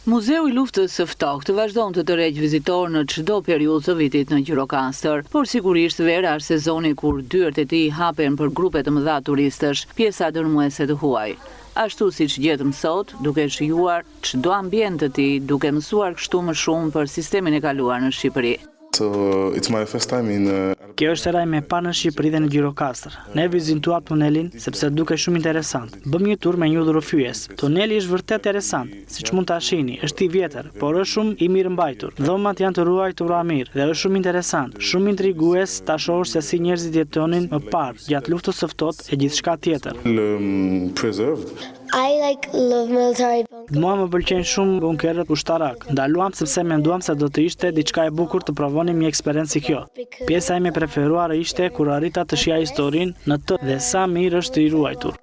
Muzeu i luftës së ftohtë vazhdon të tërheq vizitorë në çdo periudhë të vitit në Gjirokastër, por sigurisht vera është sezoni kur dyert e tij hapen për grupe të mëdha turistësh, pjesa dërmuese të huaj. Ashtu siç gjetëm sot, duke shijuar çdo ambient të tij, duke mësuar kështu më shumë për sistemin e kaluar në Shqipëri. Kjo është era ime e parë në Shqipëri dhe në Gjirokastër. Ne vizituar tunelin sepse duke shumë interesant. Bëm një tur me një udhërofyes. Tuneli është vërtet interesant, siç mund ta shihni, është i vjetër, por është shumë i mirë mbajtur. Dhomat janë të ruajtura mirë dhe është shumë interesant, shumë intrigues ta shohësh se si njerëzit jetonin më parë gjatë luftës së ftohtë e gjithçka tjetër. Mua më pëlqejnë shumë bunkerët ushtarak. Ndaluam sepse menduam se do të ishte diçka e bukur të provonim një eksperiencë si kjo. Pjesa ime preferuar ishte kur arrita të shija historinë në të dhe sa mirë është i ruajtur.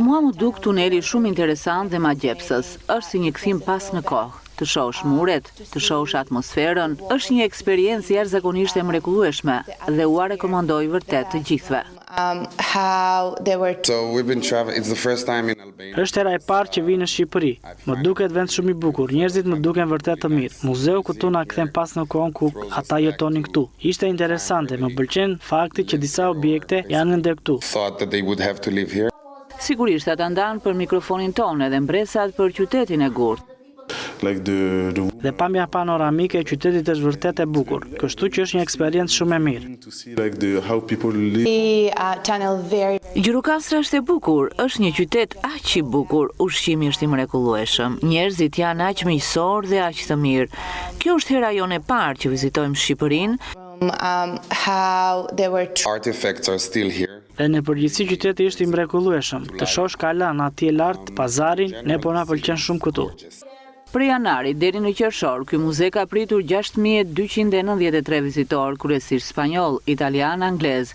Mua më duk tuneli shumë interesant dhe magjepsës. Është si një kthim pas në kohë. Të shohësh muret, të shohësh atmosferën, është një eksperiencë jashtëzakonisht e mrekullueshme dhe ua rekomandoj vërtet të gjithëve. Është era e parë që vi në Shqipëri. Më duket vend shumë i bukur, njerëzit më duken vërtet të mirë. Muzeu këtu na kthen pas në kohën ku ata jetonin këtu. Ishte interesante, më pëlqen fakti që disa objekte janë ende këtu. Sigurisht ata ndanë për mikrofonin tonë dhe mbresat për qytetin e gurt. Dhe pamja panoramike e qytetit është vërtet e bukur, kështu që është një eksperiencë shumë e mirë. Gjirokastra është e bukur, është një qytet aq i bukur, ushqimi është i mrekullueshëm, njerëzit janë aq miqësor dhe aq të mirë. Kjo është hera jone e parë që vizitojmë Shqipërinë. Dhe në përgjithësi qyteti është i mrekullueshëm. Të shohësh kalan atje lart pazarin, ne po na pëlqen shumë këtu. Për janarit deri në qershor, ky muze ka pritur 6293 vizitorë, kryesisht spanjoll, italian, anglez.